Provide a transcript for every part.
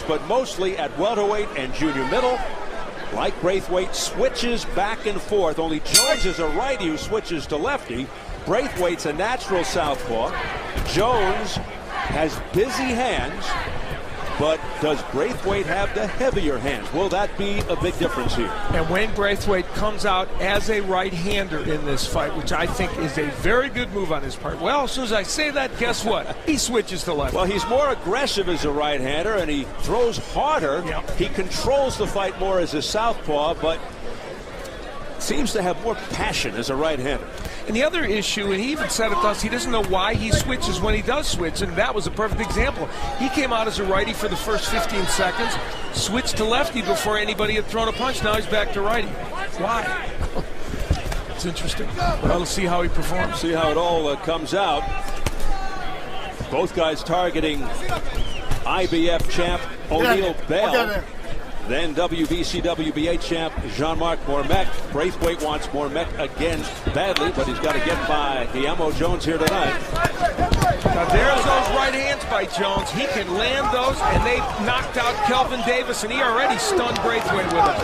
but mostly at welterweight and junior middle. Like Braithwaite, switches back and forth. Only Jones is a righty who switches to lefty. Braithwaite's a natural southpaw. Jones has busy hands, but does Braithwaite have the heavier hands? Will that be a big difference here? And Wayne Braithwaite comes out as a right-hander in this fight, which I think is a very good move on his part. Well, as soon as I say that, guess what? He switches to left. Well, he's more aggressive as a right-hander, and he throws harder. Yep. He controls the fight more as a southpaw, but seems to have more passion as a right-hander. And the other issue, and he even said it to us, he doesn't know why he switches when he does switch, and that was a perfect example. He came out as a righty for the first 15 seconds, switched to lefty before anybody had thrown a punch. Now he's back to righty. Why? It's interesting. Well, let's see how he performs. See how it all comes out. Both guys targeting IBF champ O'Neal Bell. Then WBC, WBA champ Jean-Marc Mormec. Braithwaite wants Mormec again badly, but he's got to get by Guillermo Jones here tonight. Now there's those right hands by Jones. He can land those, and they knocked out Kelvin Davis, and he already stunned Braithwaite with it.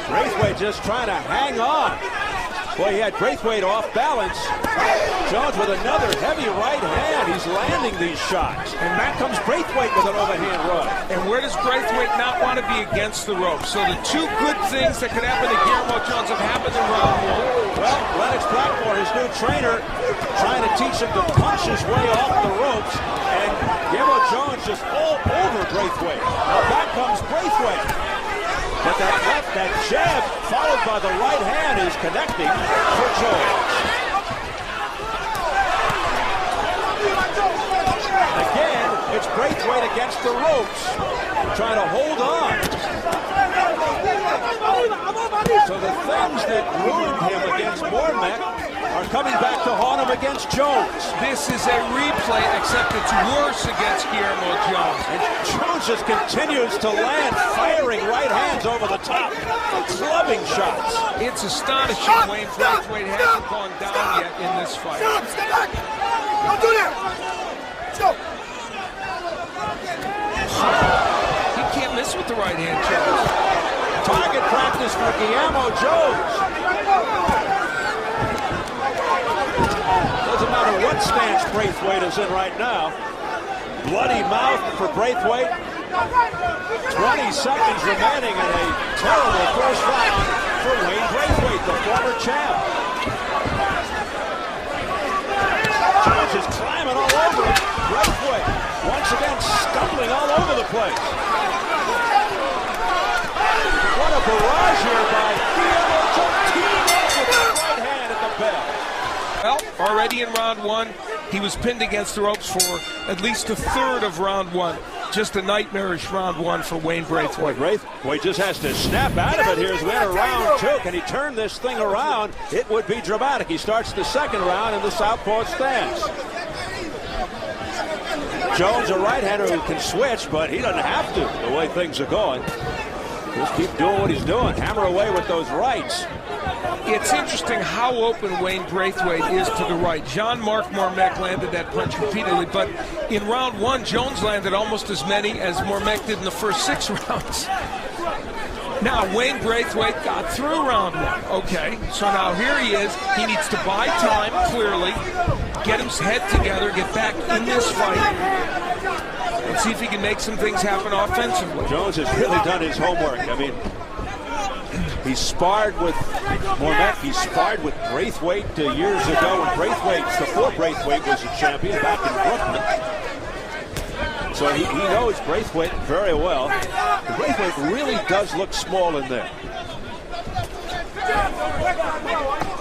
Braithwaite just trying to hang on. Boy, he had Braithwaite off balance. Jones with another heavy right hand. He's landing these shots. And back comes Braithwaite with an overhand right. And where does Braithwaite not want to be against the rope? So the two good things that could happen to Guillermo Jones have happened in round one. Well, Lennox Blackmore, his new trainer, trying to teach him to punch his way off the ropes. And Guillermo Jones just all over Braithwaite. Now back comes Braithwaite. But that jab, followed by the right hand, is connecting for Jones. Again, it's Braithwaite against the ropes, trying to hold on. So the things that ruined him against Mormec are coming back to haunt him against Jones. This is a replay, except it's worse against Guillermo Jones. And Jones just continues to land firing right hands over the top, clubbing shots. It's astonishing Wayne Braithwaite hasn't gone down yet in this fight. Step back! Don't do that! Let's go! He can't miss with the right hand, Jones. Target practice for Guillermo Jones. Doesn't matter what stance Braithwaite is in right now. Bloody mouth for Braithwaite. 20 seconds remaining in a terrible first round for Wayne Braithwaite, the former champ. Jones is climbing all over Braithwaite. Once again, stumbling all over the place. What a barrage here by Guillermo Jones, teaming up with the right hand at the bell. Well, already in round one, he was pinned against the ropes for at least a third of round one. Just a nightmarish round one for Wayne Braithwaite. Braithwaite just has to snap out of it here as we enter round two. Can he turn this thing around? It would be dramatic. He starts the second round in the southpaw stance. Jones, a right-hander who can switch, but he doesn't have to the way things are going. Just keep doing what he's doing. Hammer away with those rights. It's interesting how open Wayne Braithwaite is to the right. Jean-Marc Mormec landed that punch repeatedly, but in round one, Jones landed almost as many as Mormec did in the first 6 rounds. Now, Wayne Braithwaite got through round one. Okay, so now here he is. He needs to buy time, clearly, get his head together, get back in this fight, and see if he can make some things happen offensively. Jones has really done his homework. I mean, he sparred with Mormec. He sparred with Braithwaite years ago when before Braithwaite was a champion back in Brooklyn. So he knows Braithwaite very well. Braithwaite really does look small in there.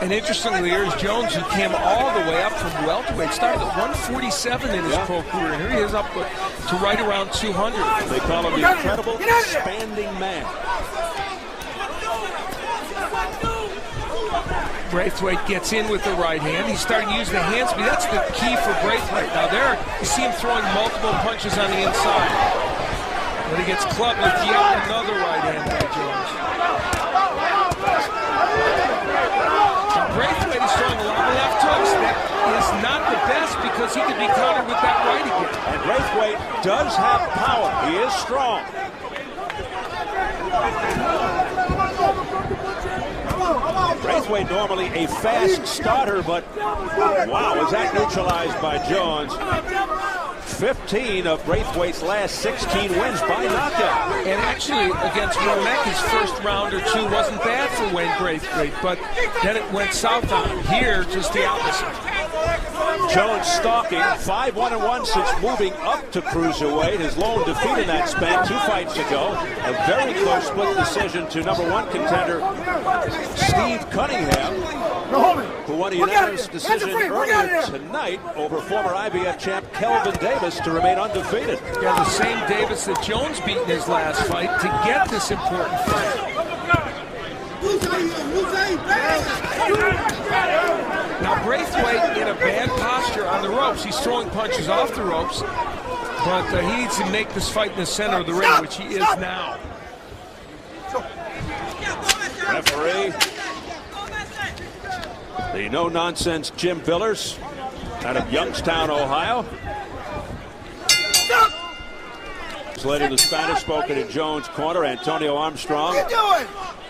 And interestingly, here's Jones, who came all the way up from welterweight, started at 147 in his pro career. Here he is up to right around 200. They call him the incredible expanding man. Braithwaite gets in with the right hand. He's starting to use the hand speed. That's the key for Braithwaite. Now there, you see him throwing multiple punches on the inside. But he gets clubbed with yet another right hand by Jones. Braithwaite is throwing a lot of left hooks. That is not the best because he could be countered with that right again. And Braithwaite does have power. He is strong. Braithwaite normally a fast starter, but wow, was that neutralized by Jones. 15 of Braithwaite's last 16 wins by knockout. And actually, against Mormek, his first round or two wasn't bad for Wayne Braithwaite, but then it went south on him. Here, just the opposite. Jones stalking, 5-1-1 since moving up to cruiserweight. His lone defeat in that span 2 fights ago. A very close split decision to #1 contender Steve Cunningham, who won a unanimous decision earlier tonight over former IBF champ Kelvin Davis to remain undefeated. Yeah, the same Davis that Jones beat in his last fight to get this important fight. Now Braithwaite in a bad posture on the ropes. He's throwing punches off the ropes, but he needs to make this fight in the center of the ring, which he is now. Referee, the no-nonsense Jim Billers out of Youngstown, Ohio. Later, the Spanish-spoken in Jones' corner, Antonio Armstrong,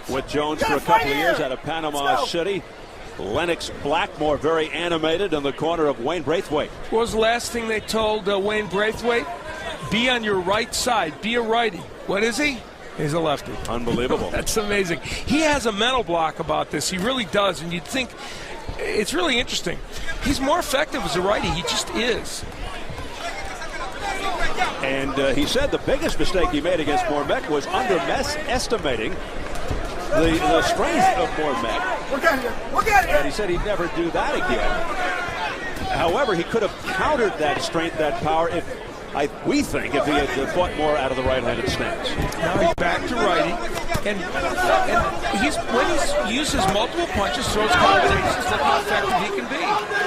with Jones for a couple of years out of Panama City. Lennox Blackmore, very animated in the corner of Wayne Braithwaite. What was the last thing they told Wayne Braithwaite? Be on your right side. Be a righty. What is he? He's a lefty. Unbelievable. That's amazing. He has a mental block about this. He really does. And you'd think it's really interesting. He's more effective as a righty. He just is. And he said the biggest mistake he made against Mormek was underestimating the strength of Mormek. And he said he'd never do that again. However, he could have countered that strength, that power, if we think if he had fought more out of the right-handed stance. Now he's back to righty, and when he uses multiple punches, throws combinations, look how effective he can be.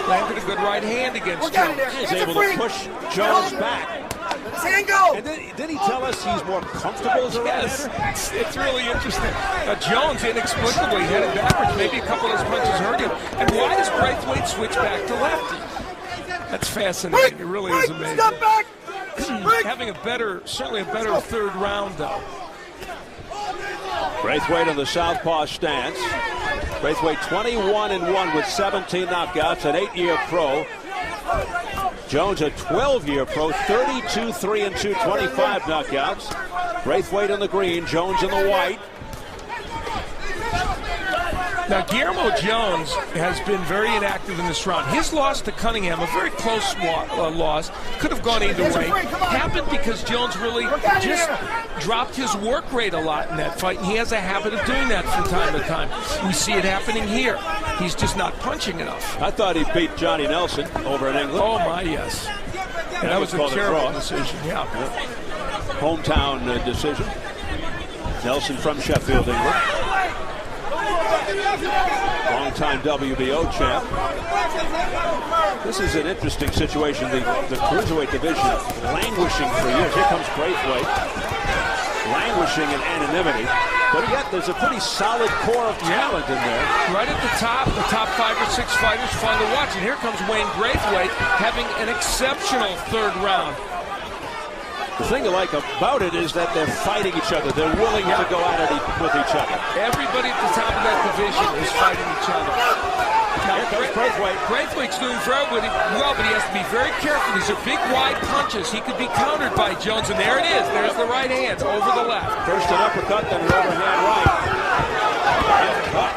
Landed a good right hand against Jones. He's able to push Jones back. And did he tell us he's more comfortable as a right-hander? Yes, it's really interesting. Jones inexplicably headed backwards. Maybe a couple of his punches hurt him. And why does Braithwaite switch back to lefty? That's fascinating. It really is amazing. Having certainly a better third round, though. Braithwaite in the southpaw stance. Braithwaite 21-1 with 17 knockouts, an 8-year pro. Jones, a 12-year pro, 32-3-2, 25 knockouts. Braithwaite in the green, Jones in the white. Now, Guillermo Jones has been very inactive in this round. His loss to Cunningham, a very close loss, could have gone either way. Happened because Jones really just dropped his work rate a lot in that fight, and he has a habit of doing that from time to time. We see it happening here. He's just not punching enough. I thought he beat Johnny Nelson over in England. Oh, my, yes. And that was a terrible decision, yeah. Hometown decision. Nelson from Sheffield, England. Long-time WBO champ. This is an interesting situation. The cruiserweight division languishing for years. Here comes Braithwaite, languishing in anonymity. But yet there's a pretty solid core of talent in there. Right at the top 5 or 6 fighters fun to watch. And here comes Wayne Braithwaite having an exceptional third round. The thing I like about it is that they're fighting each other. They're willing to go at it with each other. Everybody at the top of that division is fighting each other. Now, here comes Braithwaite. Braithwaite's doing very well, but he has to be very careful. These are big, wide punches. He could be countered by Jones, and there it is. There's the right hand over the left. First an uppercut, then an overhand right. Uppercut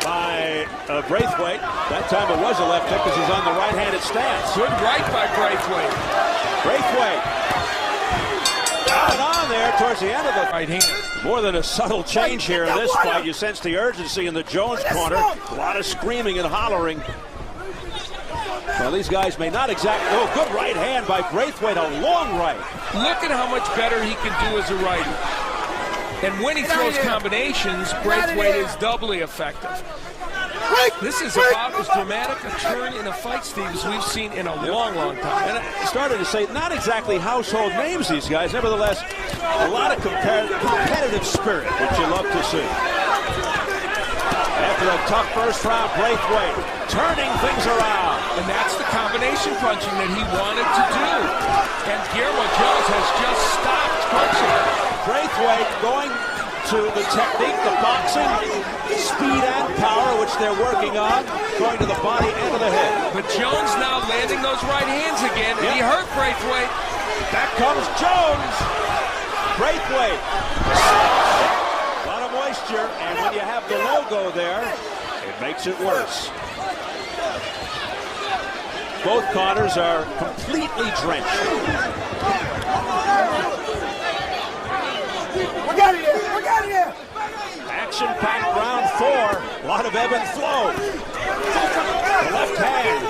by Braithwaite. That time it was a left hook because he's on the right-handed stance. Good right by Braithwaite. Braithwaite got it on there towards the end of the right hand. More than a subtle change here in this fight. You sense the urgency in the Jones corner. A lot of screaming and hollering. Well, these guys may not exactly. Oh, good right hand by Braithwaite, a long right. Look at how much better he can do as a righty. And when he throws combinations, Braithwaite is doubly effective. This is about as dramatic a turn in a fight, Steve, as we've seen in a long, long time. And I started to say, not exactly household names, these guys. Nevertheless, a lot of competitive spirit, which you love to see. After a tough first round. Braithwaite turning things around. And that's the combination punching that he wanted to do. And Guillermo Jones has just stopped punching. Braithwaite going to the technique, the boxing, speed and power, which they're working on, going to the body and to the head. But Jones now landing those right hands again, and he hurt Braithwaite. Back comes Jones. Braithwaite. A lot of moisture, and when you have the logo there, it makes it worse. Both corners are completely drenched. We got it here. We got it here. Action-packed round 4. A lot of ebb and flow. The left hand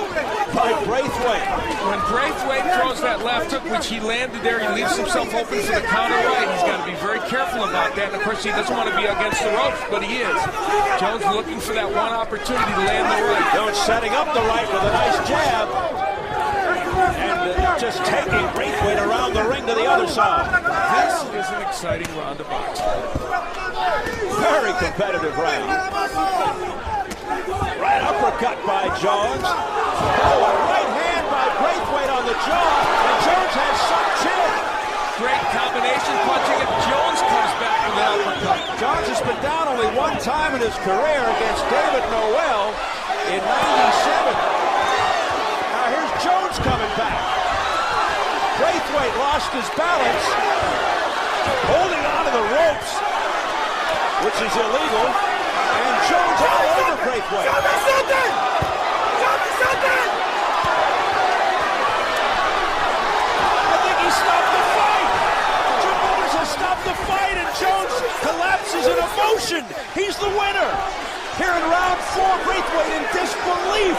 by Braithwaite. When Braithwaite throws that left hook, which he landed there, he leaves himself open for the counter right. He's got to be very careful about that. And of course, he doesn't want to be against the ropes, but he is. Jones looking for that one opportunity to land the right. Jones setting up the right with a nice jab. And just taking Braithwaite around the ring to the other side. This is an exciting round of boxing. Very competitive round. Right uppercut by Jones. Oh, a right hand by Braithwaite on the jaw. And Jones has some chin. Great combination punching, and Jones comes back with an uppercut. Jones has been down only one time in his career against David Noel in '97. Now here's Jones coming back. Braithwaite lost his balance, holding on to the ropes, which is illegal, and Jones all over Braithwaite. Show me something! Show me something! I think he stopped the fight. Jones has stopped the fight, and Jones collapses in emotion. He's the winner. Here in round 4, Braithwaite in disbelief.